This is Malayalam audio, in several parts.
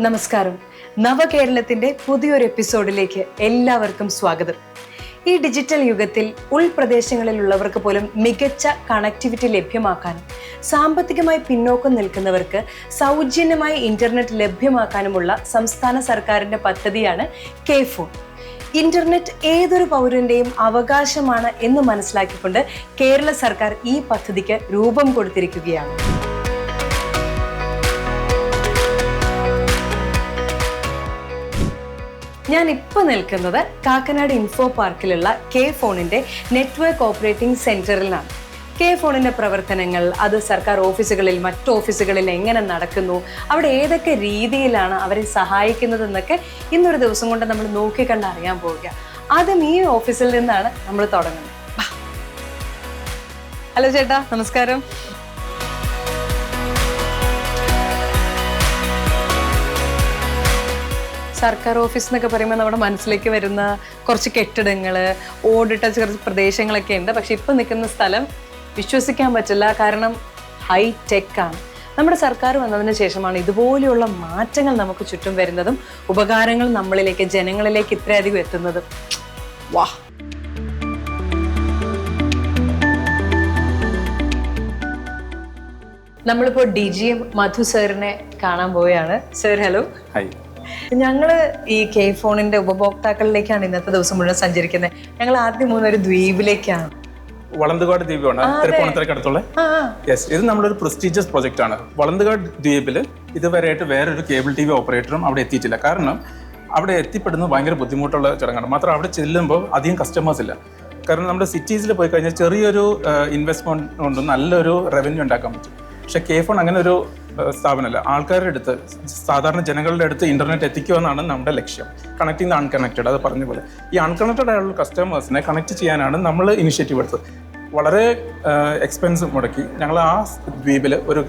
നമസ്കാരം. നവകേരളത്തിന്റെ പുതിയൊരു എപ്പിസോഡിലേക്ക് എല്ലാവർക്കും സ്വാഗതം. ഈ ഡിജിറ്റൽ യുഗത്തിൽ ഉൾപ്രദേശങ്ങളിലുള്ളവർക്ക് പോലും മികച്ച കണക്ടിവിറ്റി ലഭ്യമാക്കാനും സാമ്പത്തികമായി പിന്നോക്കം നിൽക്കുന്നവർക്ക് സൗജന്യമായി ഇന്റർനെറ്റ് ലഭ്യമാക്കാനുമുള്ള സംസ്ഥാന സർക്കാരിന്റെ പദ്ധതിയാണ് കെ-ഫോൺ. ഇന്റർനെറ്റ് ഏതൊരു പൗരന്റെയും അവകാശമാണ് എന്ന് മനസ്സിലാക്കിക്കൊണ്ട് കേരള സർക്കാർ ഈ പദ്ധതിക്ക് രൂപം കൊടുത്തിരിക്കുകയാണ്. ഞാൻ ഇപ്പോൾ നിൽക്കുന്നത് കാക്കനാട് ഇൻഫോ പാർക്കിലുള്ള കെ-ഫോണിന്റെ നെറ്റ്വർക്ക് ഓപ്പറേറ്റിംഗ് സെന്ററിലാണ്. കെ-ഫോണിന്റെ പ്രവർത്തനങ്ങൾ, അത് സർക്കാർ ഓഫീസുകളിൽ, മറ്റു ഓഫീസുകളിൽ എങ്ങനെ നടക്കുന്നു, അവിടെ ഏതൊക്കെ രീതിയിലാണ് അവരെ സഹായിക്കുന്നതെന്നൊക്കെ ഇന്നൊരു ദിവസം കൊണ്ട് നമ്മൾ നോക്കിക്കണ്ട് അറിയാൻ പോവുക. ആദ്യം ഈ ഓഫീസിൽ നിന്നാണ് നമ്മൾ തുടങ്ങുന്നത്. ഹലോ ചേട്ടാ, നമസ്കാരം. സർക്കാർ ഓഫീസ് എന്നൊക്കെ പറയുമ്പോൾ നമ്മുടെ മനസ്സിലേക്ക് വരുന്ന കുറച്ച് കെട്ടിടങ്ങൾ, ഓടിട്ട ചെറിയ പ്രദേശങ്ങളൊക്കെ ഉണ്ട്. പക്ഷെ ഇപ്പം നിൽക്കുന്ന സ്ഥലം വിശ്വസിക്കാൻ പറ്റില്ല, കാരണം ഹൈടെക് ആണ്. നമ്മുടെ സർക്കാർ വന്നതിന് ശേഷമാണ് ഇതുപോലെയുള്ള മാറ്റങ്ങൾ നമുക്ക് ചുറ്റും വരുന്നതും ഉപകാരങ്ങൾ നമ്മളിലേക്ക്, ജനങ്ങളിലേക്ക് ഇത്രയധികം എത്തുന്നതും. വാ, നമ്മളിപ്പോൾ DGM മധു സാറിനെ കാണാൻ പോവുകയാണ്. Sir, hello. ഞങ്ങള് ഈ കെ-ഫോണിന്റെ ഉപഭോക്താക്കളിലേക്കാണ് ഇന്നത്തെ ദിവസം മുഴുവൻ സഞ്ചരിക്കുന്നത്. ഞങ്ങൾ ആദ്യം ഒരു ദ്വീപിലേക്കാണ്. വളന്തുകാട് ദ്വീപാണ് തൃപ്പൂണിത്തുറയ്ക്ക് അടുത്തുള്ള. ഇത് നമ്മളൊരു പ്രസ്റ്റീജിയസ് പ്രൊജക്റ്റ് ആണ്. വളന്തുകാട് ദ്വീപിൽ ഇതുവരെയായിട്ട് വേറൊരു കേബിൾ TV ഓപ്പറേറ്ററും അവിടെ എത്തിയിട്ടില്ല. കാരണം അവിടെ എത്തിപ്പെടുന്നത് ഭയങ്കര ബുദ്ധിമുട്ടുള്ള ചടങ്ങാണ്. മാത്രം അവിടെ ചെല്ലുമ്പോൾ അധികം കസ്റ്റമേഴ്സ് ഇല്ല. കാരണം നമ്മുടെ സിറ്റീസിൽ പോയി കഴിഞ്ഞാൽ ചെറിയൊരു ഇൻവെസ്റ്റ്മെന്റ് കൊണ്ട് നല്ലൊരു റവന്യൂ ഉണ്ടാക്കാൻ പറ്റും. പക്ഷെ കെ-ഫോൺ അങ്ങനെ ഒരു സ്ഥാപനമല്ല. ആൾക്കാരുടെ അടുത്ത്, സാധാരണ ജനങ്ങളുടെ അടുത്ത് ഇന്റർനെറ്റ് എത്തിക്കുക എന്നാണ് നമ്മുടെ ലക്ഷ്യം. കണക്റ്റിംഗ് ദ അൺകണക്റ്റഡ്, അത് പറഞ്ഞ പോലെ ഈ അൺകണക്റ്റഡ് ആയുള്ള കസ്റ്റമേഴ്സിനെ കണക്ട് ചെയ്യാനാണ് നമ്മൾ ഇനിഷ്യേറ്റീവ് എടുത്തത്. വളരെ എക്സ്പെൻസ് മുടക്കി ഞങ്ങൾ ആ ദ്വീപിൽ ഒരു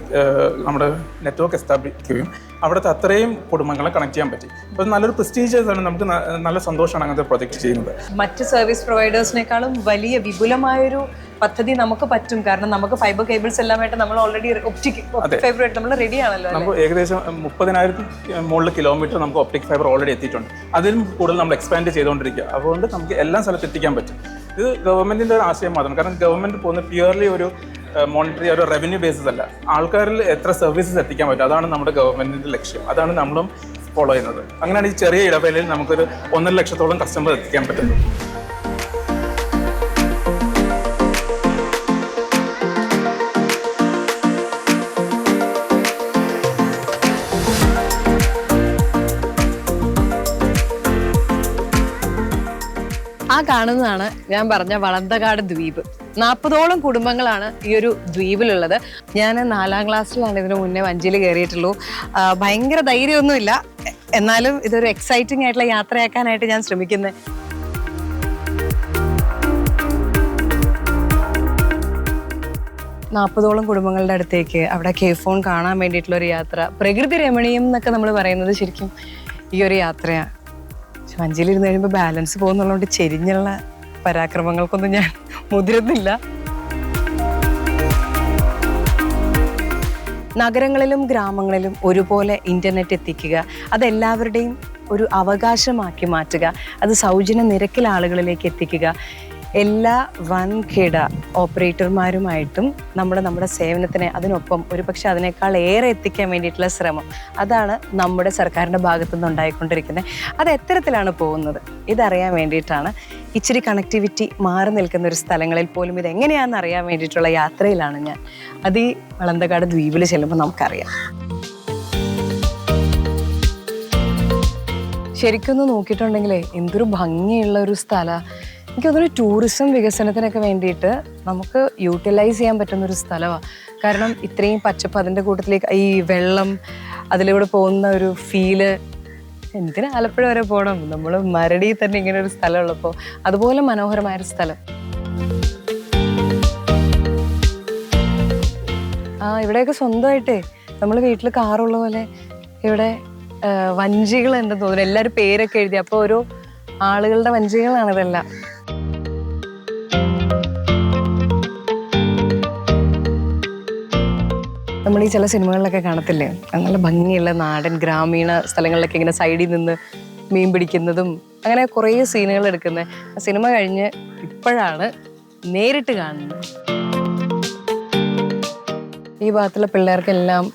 നമ്മുടെ നെറ്റ്വർക്ക് എസ്റ്റാബ്ലിക്കുകയും അവിടുത്തെ അത്രയും കുടുംബങ്ങളെ കണക്ട് ചെയ്യാൻ പറ്റി. അപ്പോൾ നല്ലൊരു പ്രസ്റ്റീജിയസ് ആണ്. നമുക്ക് നല്ല സന്തോഷമാണ് അങ്ങനത്തെ പ്രൊജക്റ്റ് ചെയ്യുന്നത്. മറ്റ് സർവീസ് പ്രൊവൈഡേഴ്സിനേക്കാളും വലിയ വിപുലമായൊരു പദ്ധതി നമുക്ക് പറ്റും. കാരണം നമുക്ക് ഫൈബർ കേബിൾസ് എല്ലാമായിട്ട് നമ്മൾ ഓൾറെഡി ഒപ്റ്റിക് ഫൈബർ ആയിട്ട് നമ്മൾ റെഡി ആണല്ലോ. നമുക്ക് ഏകദേശം 30,000 മുകളിൽ കിലോമീറ്റർ നമുക്ക് ഒപ്റ്റിക് ഫൈബർ ഓൾറെഡി എത്തിയിട്ടുണ്ട്. അതിലും കൂടുതൽ നമ്മൾ എക്സ്പാൻഡ് ചെയ്തുകൊണ്ടിരിക്കുക. അതുകൊണ്ട് നമുക്ക് എല്ലാ സ്ഥലത്തും എത്തിക്കാൻ പറ്റും. ഇത് ഗവൺമെന്റിന്റെ ഒരു ആശയം മാത്രം. കാരണം ഗവൺമെന്റ് പോകുന്ന പ്യുവർലി ഒരു മോണിറ്ററി, ഒരു റവന്യൂ ബേസിസ് അല്ല. ആൾക്കാരിൽ എത്ര സർവീസസ് എത്തിക്കാൻ പറ്റും, അതാണ് നമ്മുടെ ഗവൺമെന്റിന്റെ ലക്ഷ്യം. അതാണ് നമ്മളും ഫോളോ ചെയ്യുന്നത്. അങ്ങനെയാണ് ഈ ചെറിയ ഇടവേളയിൽ നമുക്കൊരു 1.5 ലക്ഷത്തോളം കസ്റ്റമർ എത്തിക്കാൻ പറ്റുന്നത്. ആ കാണുന്നതാണ് ഞാൻ പറഞ്ഞ വളന്തകാട് ദ്വീപ്. 40ഓളം കുടുംബങ്ങളാണ് ഈ ഒരു ദ്വീപിലുള്ളത്. ഞാൻ 4ാം ക്ലാസ്സിലാണ് ഇതിനു മുന്നേ വഞ്ചിയിൽ കയറിയിട്ടുള്ളൂ. ഭയങ്കര ധൈര്യമൊന്നുമില്ല, എന്നാലും ഇതൊരു എക്സൈറ്റിംഗ് ആയിട്ടുള്ള യാത്രയാക്കാനായിട്ട് ഞാൻ ശ്രമിക്കുന്നത്. നാൽപ്പതോളം കുടുംബങ്ങളുടെ അടുത്തേക്ക് അവിടെ കെ-ഫോൺ കാണാൻ വേണ്ടിയിട്ടുള്ള ഒരു യാത്ര. പ്രകൃതി രമണീയം എന്നൊക്കെ നമ്മൾ പറയുന്നത് ശരിക്കും ഈ ഒരു യാത്രയാണ്. വഞ്ചിയിലിരുന്ന് കഴിയുമ്പോൾ ബാലൻസ് പോകുന്നുള്ളതുകൊണ്ട് ചെരിഞ്ഞുള്ള പരാക്രമങ്ങൾക്കൊന്നും ഞാൻ മുതിരുന്നില്ല. നഗരങ്ങളിലും ഗ്രാമങ്ങളിലും ഒരുപോലെ ഇന്റർനെറ്റ് എത്തിക്കുക, അതെല്ലാവരുടെയും ഒരു അവകാശമാക്കി മാറ്റുക, അത് സൗജന്യ നിരക്കിൽ ആളുകളിലേക്ക് എത്തിക്കുക. എല്ലാ വൻകിട ഓപ്പറേറ്റർമാരുമായിട്ടും നമ്മുടെ സേവനത്തിനെ അതിനൊപ്പം ഒരുപക്ഷെ അതിനേക്കാൾ ഏറെ എത്തിക്കാൻ വേണ്ടിയിട്ടുള്ള ശ്രമം, അതാണ് നമ്മുടെ സർക്കാരിൻ്റെ ഭാഗത്തു നിന്ന് ഉണ്ടായിക്കൊണ്ടിരിക്കുന്നത്. അത് എത്തരത്തിലാണ് പോകുന്നത് ഇതറിയാൻ വേണ്ടിയിട്ടാണ്, ഇച്ചിരി കണക്ടിവിറ്റി മാറി നിൽക്കുന്ന ഒരു സ്ഥലങ്ങളിൽ പോലും ഇതെങ്ങനെയാണെന്ന് അറിയാൻ വേണ്ടിയിട്ടുള്ള യാത്രയിലാണ് ഞാൻ. അത് ഈ വളന്തകാട് ദ്വീപിൽ ചെല്ലുമ്പോൾ നമുക്കറിയാം. ശരിക്കൊന്ന് നോക്കിയിട്ടുണ്ടെങ്കിലേ എന്തൊരു ഭംഗിയുള്ള ഒരു സ്ഥലമാണ്. എനിക്കതൊരു ടൂറിസം വികസനത്തിനൊക്കെ വേണ്ടിയിട്ട് നമുക്ക് യൂട്ടിലൈസ് ചെയ്യാൻ പറ്റുന്നൊരു സ്ഥലമാണ്. കാരണം ഇത്രയും പച്ചപ്പ്, അതിൻ്റെ കൂട്ടത്തിലേക്ക് ഈ വെള്ളം, അതിലൂടെ പോകുന്ന ഒരു ഫീല്. എന്തിനാ ആലപ്പുഴ വരെ പോകണം, നമ്മൾ മരടിയിൽ തന്നെ ഇങ്ങനെ ഒരു സ്ഥലമുള്ളപ്പോൾ. അതുപോലെ മനോഹരമായൊരു സ്ഥലം. ഇവിടെയൊക്കെ സ്വന്തമായിട്ടേ നമ്മൾ വീട്ടിൽ കാറുള്ള പോലെ ഇവിടെ വഞ്ചികൾ ഉണ്ടെന്ന് തോന്നുന്നു. എല്ലാവരും പേരൊക്കെ എഴുതി. അപ്പോൾ ഓരോ ആളുകളുടെ വഞ്ചികളാണ് ഇതെല്ലാം. നമ്മൾ ഈ ചില സിനിമകളിലൊക്കെ കാണത്തില്ലേ, നല്ല ഭംഗിയുള്ള നാടൻ ഗ്രാമീണ സ്ഥലങ്ങളിലൊക്കെ ഇങ്ങനെ സൈഡിൽ നിന്ന് മീൻ പിടിക്കുന്നതും അങ്ങനെ കുറേ സീനുകൾ എടുക്കുന്നത്. ആ സിനിമ കഴിഞ്ഞ് ഇപ്പോഴാണ് നേരിട്ട് കാണുന്നത്. ഈ ഭാഗത്തുള്ള പിള്ളേർക്കെല്ലാം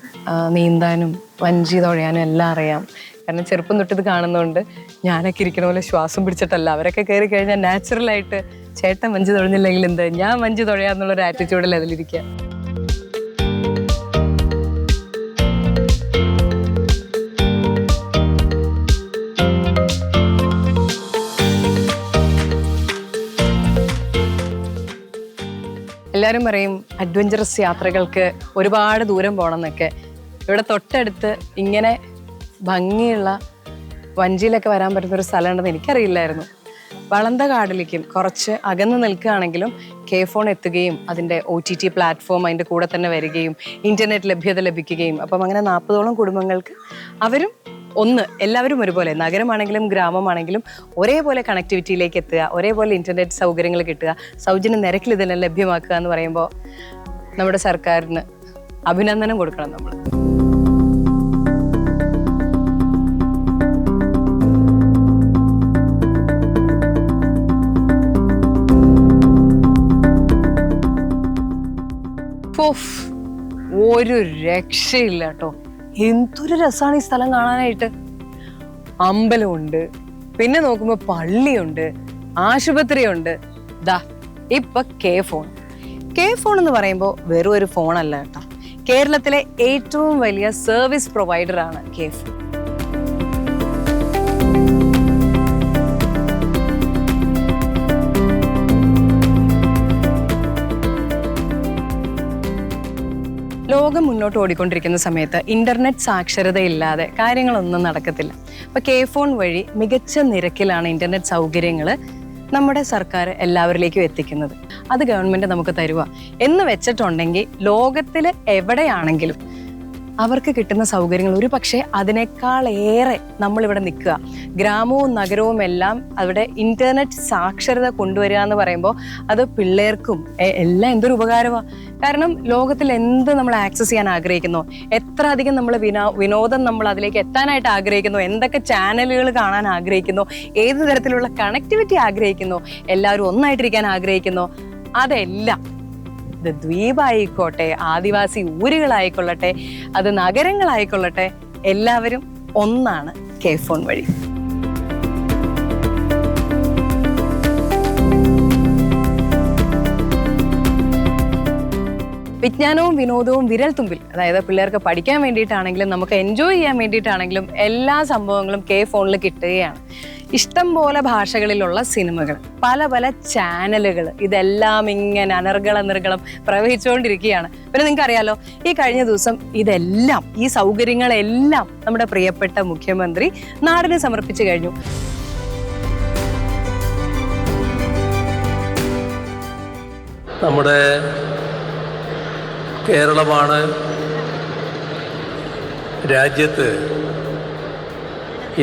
നീന്താനും വഞ്ചി തുഴയാനും എല്ലാം അറിയാം. കാരണം ചെറുപ്പം തൊട്ട് ഇത് കാണുന്നതുകൊണ്ട് ഞാനൊക്കെ ഇരിക്കണ പോലെ ശ്വാസം പിടിച്ചിട്ടല്ല. അവരൊക്കെ കയറി കഴിഞ്ഞാൽ നാച്ചുറലായിട്ട് ചേട്ടൻ വഞ്ചി തുഴഞ്ഞില്ലെങ്കിൽ എന്ത്, ഞാൻ വഞ്ചി തുഴയാന്നുള്ളൊരു ആറ്റിറ്റ്യൂഡിൽ അതിലിരിക്കുക. എല്ലാവരും പറയും അഡ്വഞ്ചറസ് യാത്രകൾക്ക് ഒരുപാട് ദൂരം പോകണം എന്നൊക്കെ. ഇവിടെ തൊട്ടടുത്ത് ഇങ്ങനെ ഭംഗിയുള്ള വഞ്ചിയിലൊക്കെ വരാൻ പറ്റുന്ന ഒരു സ്ഥലം ഉണ്ടെന്ന് എനിക്കറിയില്ലായിരുന്നു. വളന്തകാടിലേക്കും കുറച്ച് അകന്ന് നിൽക്കുകയാണെങ്കിലും K-Phone എത്തുകയും അതിൻ്റെ OTT പ്ലാറ്റ്ഫോം അതിൻ്റെ കൂടെ തന്നെ വരികയും ഇൻ്റർനെറ്റ് ലഭ്യത ലഭിക്കുകയും അപ്പം അങ്ങനെ 40ഓളം കുടുംബങ്ങൾക്ക് അവരും എല്ലാവരും ഒരുപോലെ, നഗരമാണെങ്കിലും ഗ്രാമമാണെങ്കിലും ഒരേപോലെ കണക്ടിവിറ്റിയിലേക്ക് എത്തുക, ഒരേപോലെ ഇൻ്റർനെറ്റ് സൗകര്യങ്ങൾ കിട്ടുക, സൗജന്യ നിരക്കിൽ ഇതെല്ലാം ലഭ്യമാക്കുക എന്ന് പറയുമ്പോൾ നമ്മുടെ സർക്കാരിന് അഭിനന്ദനം കൊടുക്കണം നമ്മൾ. ഒരു രക്ഷയില്ല കേട്ടോ. എന്തൊരു രസമാണ് ഈ സ്ഥലം കാണാനായിട്ട്. അമ്പലമുണ്ട്, പിന്നെ നോക്കുമ്പോ പള്ളിയുണ്ട്, ആശുപത്രിയുണ്ട്. ദാ ഇപ്പൊ K-Phone എന്ന് പറയുമ്പോൾ വെറും ഒരു ഫോണല്ല കേട്ടോ. കേരളത്തിലെ ഏറ്റവും വലിയ സർവീസ് പ്രൊവൈഡറാണ് K-Phone. ലോകം മുന്നോട്ട് ഓടിക്കൊണ്ടിരിക്കുന്ന സമയത്ത് ഇന്റർനെറ്റ് സാക്ഷരതയില്ലാതെ കാര്യങ്ങളൊന്നും നടക്കത്തില്ല. അപ്പോൾ K-Phone വഴി മികച്ച നിരക്കിലാണ് ഇന്റർനെറ്റ് സൗകര്യങ്ങൾ നമ്മുടെ സർക്കാർ എല്ലാവരിലേക്കും എത്തിക്കുന്നത്. അത് ഗവൺമെന്റ് നമുക്ക് തരുക എന്ന് വെച്ചിട്ടുണ്ടെങ്കിൽ ലോകത്തിൽ എവിടെയാണെങ്കിലും അവർക്ക് കിട്ടുന്ന സൗകര്യങ്ങൾ ഒരു പക്ഷേ അതിനേക്കാളേറെ നമ്മളിവിടെ നിൽക്കുക. ഗ്രാമവും നഗരവും എല്ലാം അവിടെ ഇന്റർനെറ്റ് സാക്ഷരത കൊണ്ടുവരിക എന്ന് പറയുമ്പോൾ അത് പിള്ളേർക്കും എല്ലാം എന്തൊരു ഉപകാരമാണ്. കാരണം ലോകത്തിൽ എന്ത് നമ്മൾ ആക്സസ് ചെയ്യാൻ ആഗ്രഹിക്കുന്നു, എത്ര അധികം നമ്മൾ വിനോദം നമ്മൾ അതിലേക്ക് എത്താനായിട്ട് ആഗ്രഹിക്കുന്നു, എന്തൊക്കെ ചാനലുകൾ കാണാൻ ആഗ്രഹിക്കുന്നു, ഏത് തരത്തിലുള്ള കണക്ടിവിറ്റി ആഗ്രഹിക്കുന്നു, എല്ലാവരും ഒന്നായിട്ടിരിക്കാൻ ആഗ്രഹിക്കുന്നു, അതെല്ലാം അത് ദ്വീപായിക്കോട്ടെ, ആദിവാസി ഊരുകളായിക്കൊള്ളട്ടെ, അത് നഗരങ്ങളായിക്കൊള്ളട്ടെ, എല്ലാവരും ഒന്നാണ് K-Phone വഴി. വിജ്ഞാനവും വിനോദവും വിരൽ തുമ്പിൽ. അതായത് പിള്ളേർക്ക് പഠിക്കാൻ വേണ്ടിയിട്ടാണെങ്കിലും നമുക്ക് എൻജോയ് ചെയ്യാൻ വേണ്ടിയിട്ടാണെങ്കിലും എല്ലാ സംഭവങ്ങളും K-Phoneൽ കിട്ടുകയാണ്. ഇഷ്ടം പോലെ ഭാഷകളിലുള്ള സിനിമകൾ, പല പല ചാനലുകൾ, ഇതെല്ലാം ഇങ്ങനെ അനർഗളം പ്രവഹിച്ചുകൊണ്ടിരിക്കുകയാണ്. പിന്നെ നിങ്ങൾക്ക് അറിയാലോ, ഈ കഴിഞ്ഞ ദിവസം ഇതെല്ലാം, ഈ സൗകര്യങ്ങളെല്ലാം നമ്മുടെ പ്രിയപ്പെട്ട മുഖ്യമന്ത്രി നാടിന് സമർപ്പിച്ചു കഴിഞ്ഞു. നമ്മുടെ കേരളമാണ് രാജ്യത്ത്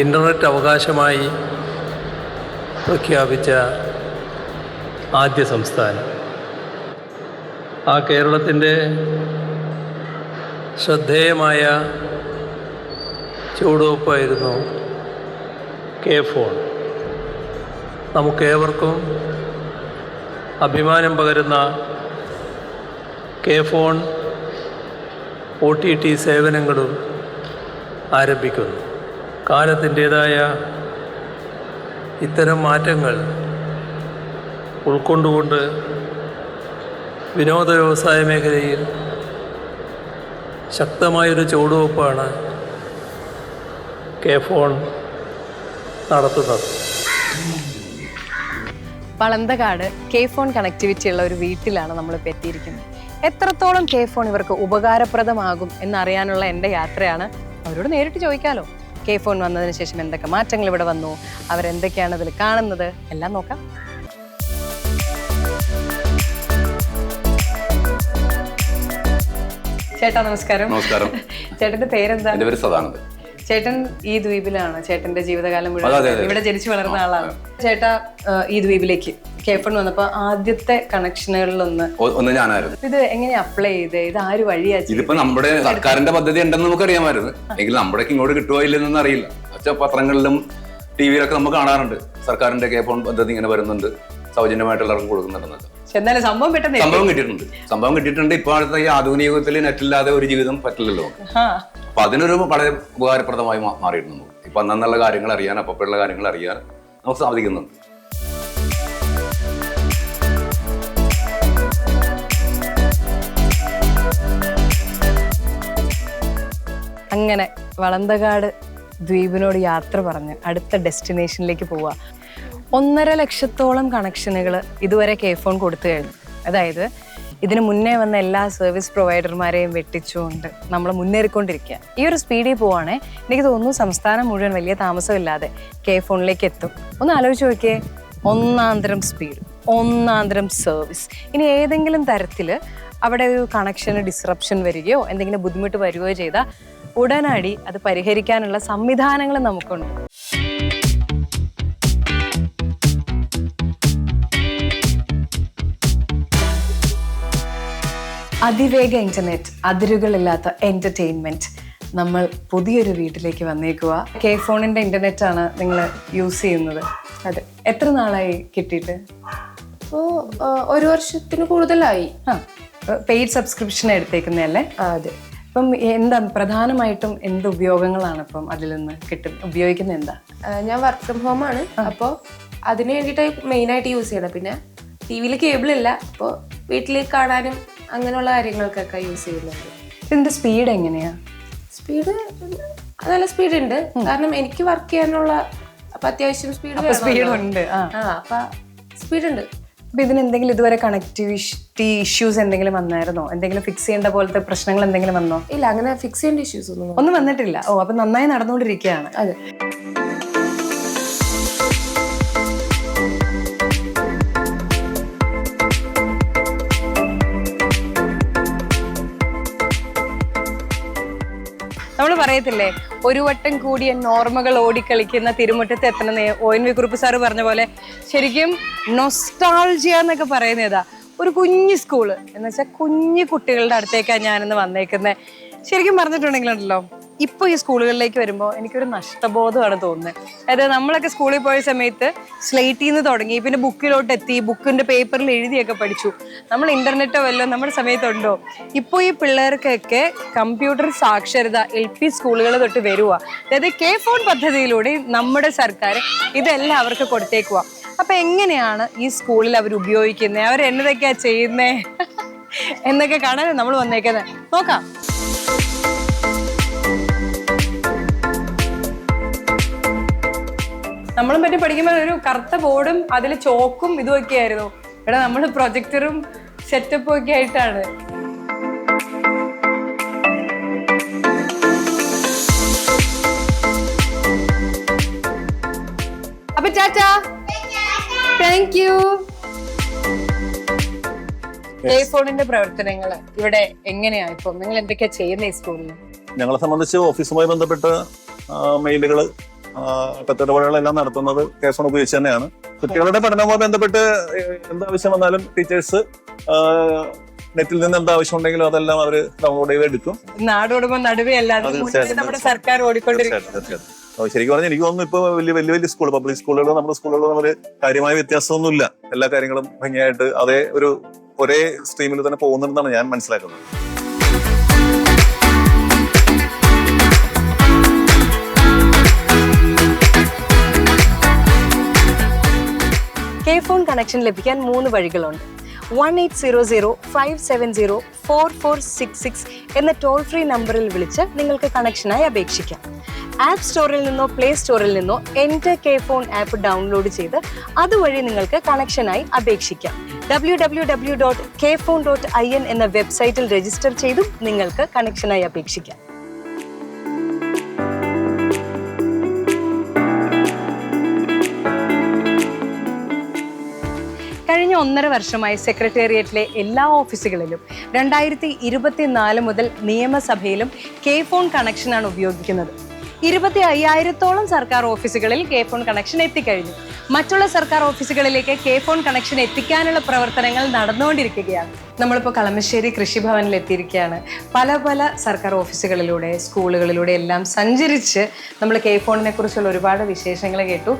ഇൻ്റർനെറ്റ് അവകാശമായി പ്രഖ്യാപിച്ച ആദ്യ സംസ്ഥാനം. ആ കേരളത്തിൻ്റെ ശ്രദ്ധേയമായ ചുവടുവെപ്പായിരുന്നു K-Phone. നമുക്കേവർക്കും അഭിമാനം പകരുന്ന K-Phone OTT സേവനങ്ങളും ആരംഭിക്കുന്നു. കാലത്തിൻ്റേതായ ഇത്തരം മാറ്റങ്ങൾ ഉൾക്കൊണ്ടുകൊണ്ട് വിനോദ വ്യവസായ മേഖലയിൽ ശക്തമായൊരു ചുവടുവെപ്പാണ് K-Phone നടത്തുന്നത്. വളന്തകാട് K-Phone കണക്ടിവിറ്റി ഉള്ള ഒരു വീട്ടിലാണ് നമ്മളിപ്പോൾ എത്തിയിരിക്കുന്നത്. എത്രത്തോളം K-Phone ഇവർക്ക് ഉപകാരപ്രദമാകും എന്നറിയാനുള്ള എൻ്റെ യാത്രയാണ്. അവരോട് നേരിട്ട് ചോദിക്കാമല്ലോ. K-Phone വന്നതിന് ശേഷം എന്തൊക്കെ മാറ്റങ്ങൾ ഇവിടെ വന്നു, അവരെന്തൊക്കെയാണ് അതിൽ കാണുന്നത്, എല്ലാം നോക്കാം. ചേട്ടാ നമസ്കാരം. നമസ്കാരം. ചേട്ടന്റെ പേരെന്താ? എൻ്റെ പേര് സദാനന്ദ്. ചേട്ടൻ ഈ ദ്വീപിലാണ്, ചേട്ടന്റെ ജീവിതകാലം മുഴുവൻ ഇവിടെ ജനിച്ചു വളർന്ന ആളാണ്. ചേട്ടാ ഈ ദ്വീപിലേക്ക് കേഫൺ വന്നപ്പോ ആദ്യത്തെ കണക്ഷനുകളിലൊന്ന് ഞാനായിരുന്നു. ഇത് എങ്ങനെ അപ്ലൈ ചെയ്ത്, ഇത് ആര് വഴിയാ? ഇതിപ്പോ നമ്മുടെ സർക്കാരിന്റെ പദ്ധതി ഉണ്ടെന്ന് നമുക്ക് അറിയാമായിരുന്നു, എങ്കിൽ നമ്മുടെ ഇങ്ങോട്ട് കിട്ടുമോ ഇല്ലെന്നൊന്നും അറിയില്ല. പത്രങ്ങളിലും ടി വിയിലൊക്കെ നമുക്ക് കാണാറുണ്ട് സർക്കാരിന്റെ കേഫോൺ പദ്ധതി ഇങ്ങനെ വരുന്നുണ്ട്, സൗജന്യമായിട്ട് എല്ലാവർക്കും കൊടുക്കുന്നുണ്ടെന്നൊക്കെ. എന്നാലും സംഭവം കിട്ടിയിട്ടുണ്ട്. ഇപ്പൊ അടുത്ത ഈ ആധുനിക യുഗത്തിൽ നെറ്റില്ലാതെ ഒരു ജീവിതം പറ്റില്ലല്ലോ. അപ്പൊ അതിനൊരു വളരെ ഉപകാരപ്രദമായി മാറിയിട്ടുണ്ട്. ഇപ്പൊ അന്നുള്ള കാര്യങ്ങൾ അറിയാൻ, അപ്പപ്പോഴുള്ള കാര്യങ്ങൾ അറിയാൻ നമുക്ക് സാധിക്കുന്നുണ്ട്. അങ്ങനെ വളന്തകാട് ദ്വീപിനോട് യാത്ര പറഞ്ഞ് അടുത്ത ഡെസ്റ്റിനേഷനിലേക്ക് പോവുക. 1.5 ലക്ഷത്തോളം കണക്ഷനുകൾ ഇതുവരെ കേഫോൺ കൊടുത്തു കഴിഞ്ഞു. അതായത് ഇതിന് മുന്നേ വന്ന എല്ലാ സർവീസ് പ്രൊവൈഡർമാരെയും വെട്ടിച്ചുകൊണ്ട് നമ്മൾ മുന്നേറിക്കൊണ്ടിരിക്കുക. ഈ ഒരു സ്പീഡിൽ പോവാണേ എനിക്ക് തോന്നുന്നു സംസ്ഥാനം മുഴുവൻ വലിയ താമസമില്ലാതെ കേഫോണിലേക്ക് എത്തും. ഒന്ന് ആലോചിച്ച് നോക്കിയേ, ഒന്നാന്തരം സ്പീഡ്, ഒന്നാന്തരം സർവീസ്. ഇനി ഏതെങ്കിലും തരത്തിൽ അവിടെ ഒരു കണക്ഷന് ഡിസ്റപ്ഷൻ വരികയോ എന്തെങ്കിലും ബുദ്ധിമുട്ട് വരികയോ ചെയ്താൽ ഉടനടി അത് പരിഹരിക്കാനുള്ള സംവിധാനങ്ങൾ നമുക്കുണ്ട്. അതിവേഗ ഇന്റർനെറ്റ്, അതിരുകളില്ലാത്ത എന്റർടൈൻമെന്റ്. നമ്മൾ പുതിയൊരു വീട്ടിലേക്ക് വന്നേക്കുക. കേഫോണിന്റെ ഇന്റർനെറ്റ് ആണ് നിങ്ങൾ യൂസ് ചെയ്യുന്നത്. അതെ, എത്ര നാളായി കിട്ടിയിട്ട്? ഇപ്പോൾ 1 വർഷത്തിന് കൂടുതലായി. പെയ്ഡ് സബ്സ്ക്രിപ്ഷൻ എടുത്തേക്കുന്നതല്ലേ? അതെ. അപ്പം എന്താ പ്രധാനമായിട്ടും എന്ത് ഉപയോഗങ്ങളാണ് ഇപ്പം അതിൽ നിന്ന് ഉപയോഗിക്കുന്നത്? എന്താ, ഞാൻ വർക്ക് ഫ്രം ഹോം ആണ്, അപ്പോൾ അതിന് വേണ്ടിയിട്ട് മെയിനായിട്ട് യൂസ് ചെയ്യണം. പിന്നെ ടി വിയിൽ കേബിൾ ഇല്ല, അപ്പോൾ വീട്ടിൽ കാണാനും അങ്ങനെയുള്ള കാര്യങ്ങൾക്കൊക്കെ യൂസ് ചെയ്യുന്നുണ്ട്. ഇതിന്റെ സ്പീഡ് എങ്ങനെയാ? സ്പീഡ് നല്ല സ്പീഡ് ഉണ്ട്, കാരണം എനിക്ക് വർക്ക് ചെയ്യാനുള്ള അത്യാവശ്യം സ്പീഡ് ഉണ്ട്. അപ്പൊ സ്പീഡ് ഉണ്ട്. അപ്പൊ ഇതിന് എന്തെങ്കിലും ഇതുവരെ കണക്ടിവിറ്റി ഇഷ്യൂസ് എന്തെങ്കിലും വന്നായിരുന്നോ? എന്തെങ്കിലും ഫിക്സ് ചെയ്യേണ്ട പോലത്തെ പ്രശ്നങ്ങൾ എന്തെങ്കിലും വന്നോ? ഇല്ല, അങ്ങനെ ഫിക്സ് ചെയ്യേണ്ട ഇഷ്യൂസ് ഒന്നും വന്നിട്ടില്ല. ഓ, അപ്പൊ നന്നായി നടന്നുകൊണ്ടിരിക്കുകയാണ്. അതെ. നമ്മൾ പറയത്തില്ലേ, ഒരു വട്ടം കൂടിയ നോർമകൾ ഓടിക്കളിക്കുന്ന തിരുമുറ്റത്ത് എത്തണം. ONV കുറുപ്പ് സാറ് പറഞ്ഞ പോലെ ശരിക്കും നൊസ്റ്റാൾജിയ എന്നൊക്കെ പറയുന്നതാ. ഒരു കുഞ്ഞു സ്കൂള് എന്ന് വെച്ചാൽ കുഞ്ഞു കുട്ടികളുടെ അടുത്തേക്കാണ് ഞാനിന്ന് വന്നേക്കുന്നത്. ശരിക്കും പറഞ്ഞിട്ടുണ്ടെങ്കിലുണ്ടല്ലോ, ഇപ്പോൾ ഈ സ്കൂളുകളിലേക്ക് വരുമ്പോൾ എനിക്കൊരു നഷ്ടബോധമാണ് തോന്നുന്നത്. അതായത് നമ്മളൊക്കെ സ്കൂളിൽ പോയ സമയത്ത് സ്ലേറ്റിൽ നിന്ന് തുടങ്ങി, പിന്നെ ബുക്കിലോട്ട് എത്തി, ബുക്കിന്റെ പേപ്പറിൽ എഴുതിയൊക്കെ പഠിച്ചു. നമ്മൾ ഇന്റർനെറ്റോ വല്ലോ നമ്മുടെ സമയത്തുണ്ടോ? ഇപ്പോൾ ഈ പിള്ളേർക്കൊക്കെ കമ്പ്യൂട്ടർ സാക്ഷരത LP സ്കൂളുകൾ തൊട്ട് വരുക. അതായത് കേഫോൺ പദ്ധതിയിലൂടെ നമ്മുടെ സർക്കാർ ഇതെല്ലാം അവർക്ക് കൊടുത്തേക്കുക. അപ്പൊ എങ്ങനെയാണ് ഈ സ്കൂളിൽ അവർ ഉപയോഗിക്കുന്നത്, അവർ എന്നതൊക്കെയാ ചെയ്യുന്നേ എന്നൊക്കെ കാണാൻ നമ്മൾ വന്നേക്കുന്നത്. നോക്കാം. നമ്മളും പറ്റി പഠിക്കുമ്പോൾ ഒരു കറുത്ത ബോർഡും അതിൽ ചോക്കും ഇതുമൊക്കെ ആയിരുന്നു. ഇവിടെ നമ്മൾ പ്രൊജക്ടറും സെറ്റപ്പും ഒക്കെ ആയിട്ടാണ്. അപ്പൊ ടാറ്റാ, താങ്ക് യു. കേഫോണിന്റെ പ്രവർത്തനങ്ങൾ ഇവിടെ എങ്ങനെയാ? ഇപ്പൊ നിങ്ങൾ എന്തൊക്കെയാ ചെയ്യുന്നത് ഈ സ്കൂളിൽ? ഞങ്ങളെ സംബന്ധിച്ച് ഓഫീസുമായി ബന്ധപ്പെട്ട് മെയിലുകള്, കത്തിടപാടുകളെല്ലാം നടത്തുന്നത് കേഫോൺ ഉപയോഗിച്ച് തന്നെയാണ്. കുട്ടികളുടെ പഠനവുമായി ബന്ധപ്പെട്ട് എന്താവശ്യം വന്നാലും ടീച്ചേഴ്സ് നെറ്റിൽ നിന്ന് എന്താവശ്യം ഉണ്ടെങ്കിലും അതെല്ലാം അവർ ഡൗൺലോഡ് ചെയ്ത് എടുക്കും. നാടോടുമ്പോൾ നടുവേ അല്ലാതെ നമ്മുടെ സർക്കാർ ഓടിക്കൊണ്ടിരിക്കും. ശരിക്കും പറഞ്ഞാൽ എനിക്ക് തോന്നുന്നു ഇപ്പൊ വലിയ വലിയ സ്കൂൾ, പബ്ലിക് സ്കൂളുകളും നമ്മുടെ സ്കൂളുകളും തമ്മിൽ കാര്യമായ വ്യത്യാസമൊന്നുമില്ല. എല്ലാ കാര്യങ്ങളും ഭംഗിയായിട്ട് ഒരേ സ്ട്രീമിൽ തന്നെ പോകുന്നുണ്ടെന്നാണ് ഞാൻ മനസ്സിലാക്കുന്നത്. കേഫോൺ കണക്ഷൻ ലഭിക്കാൻ 3 വഴികളുണ്ട്. 1800-570-4466 എന്ന ടോൾ ഫ്രീ നമ്പറിൽ വിളിച്ച് നിങ്ങൾക്ക് കണക്ഷനായി അപേക്ഷിക്കാം. ആപ്പ് സ്റ്റോറിൽ നിന്നോ പ്ലേ സ്റ്റോറിൽ നിന്നോ എൻ്റെ കേഫോൺ ആപ്പ് ഡൗൺലോഡ് ചെയ്ത് അതുവഴി നിങ്ങൾക്ക് കണക്ഷനായി അപേക്ഷിക്കാം. www.kphone.in എന്ന വെബ്സൈറ്റിൽ രജിസ്റ്റർ ചെയ്തും നിങ്ങൾക്ക് കണക്ഷനായി അപേക്ഷിക്കാം. കഴിഞ്ഞ 1.5 വർഷമായി സെക്രട്ടേറിയറ്റിലെ എല്ലാ ഓഫീസുകളിലും 2024 മുതൽ നിയമസഭയിലും കേഫോൺ കണക്ഷനാണ് ഉപയോഗിക്കുന്നത്. 25,000-ഓളം സർക്കാർ ഓഫീസുകളിൽ കെ ഫോൺ കണക്ഷൻ എത്തിക്കഴിഞ്ഞു. മറ്റുള്ള സർക്കാർ ഓഫീസുകളിലേക്ക് കെ ഫോൺ കണക്ഷൻ എത്തിക്കാനുള്ള പ്രവർത്തനങ്ങൾ നടന്നുകൊണ്ടിരിക്കുകയാണ്. നമ്മളിപ്പോൾ കളമശ്ശേരി കൃഷിഭവനിൽ എത്തിയിരിക്കുകയാണ്. പല സർക്കാർ ഓഫീസുകളിലൂടെ, സ്കൂളുകളിലൂടെ എല്ലാം സഞ്ചരിച്ച് നമ്മൾ കെ ഫോണിനെ കുറിച്ചുള്ള ഒരുപാട് വിശേഷങ്ങൾ കേട്ടു.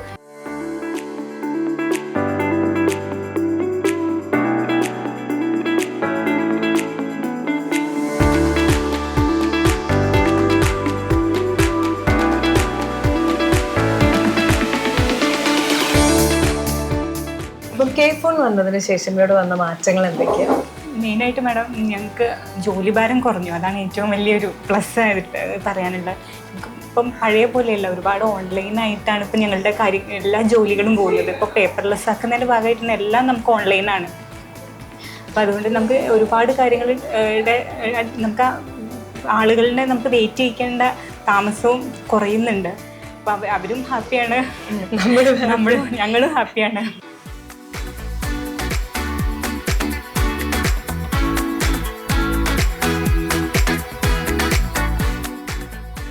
അപ്പം കെ ഫോൺ വന്നതിന് ശേഷം ഇവിടെ വന്ന മാറ്റങ്ങൾ എന്തൊക്കെയാണ്? മെയിനായിട്ട് മാഡം ഞങ്ങൾക്ക് ജോലിഭാരം കുറഞ്ഞു. അതാണ് ഏറ്റവും വലിയൊരു പ്ലസ് ആയിട്ട് പറയാനുള്ളത്. ഇപ്പം പഴയ പോലെയല്ല, ഒരുപാട് ഓൺലൈനായിട്ടാണ് ഇപ്പം ഞങ്ങളുടെ എല്ലാ ജോലികളും പോകുന്നത്. ഇപ്പോൾ പേപ്പർലെസ് ആക്കുന്നതിൻ്റെ ഭാഗമായിട്ട് എല്ലാം നമുക്ക് ഓൺലൈനാണ്. അപ്പം അതുകൊണ്ട് നമുക്ക് ഒരുപാട് കാര്യങ്ങളുടെ നമുക്ക് ആളുകളുടെ നമുക്ക് വെയിറ്റ് ചെയ്യിക്കേണ്ട താമസവും കുറയുന്നുണ്ട്. അപ്പം അവരും ഹാപ്പിയാണ്, ഞങ്ങളും ഹാപ്പിയാണ്.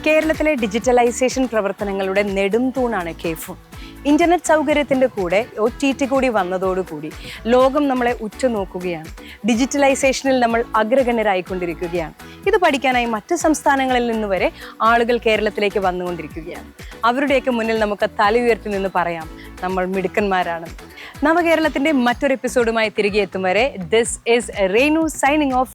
കേരളത്തിലെ ഡിജിറ്റലൈസേഷൻ പ്രവർത്തനങ്ങളുടെ നെടും തൂണാണ് കെ ഫോൺ. ഇന്റർനെറ്റ് സൗകര്യത്തിന്റെ കൂടെ OTT കൂടി വന്നതോടുകൂടി ലോകം നമ്മളെ ഉറ്റുനോക്കുകയാണ്. ഡിജിറ്റലൈസേഷനിൽ നമ്മൾ അഗ്രഗണ്യരായിക്കൊണ്ടിരിക്കുകയാണ്. ഇത് പഠിക്കാനായി മറ്റ് സംസ്ഥാനങ്ങളിൽ നിന്ന് വരെ ആളുകൾ കേരളത്തിലേക്ക് വന്നുകൊണ്ടിരിക്കുകയാണ്. അവരുടെയൊക്കെ മുന്നിൽ നമുക്ക് തല ഉയർത്തി നിന്ന് പറയാം, നമ്മൾ മിടുക്കന്മാരാണ്. നവകേരളത്തിന്റെ മറ്റൊരു എപ്പിസോഡുമായി തിരികെ എത്തും വരെ this is Renu signing off.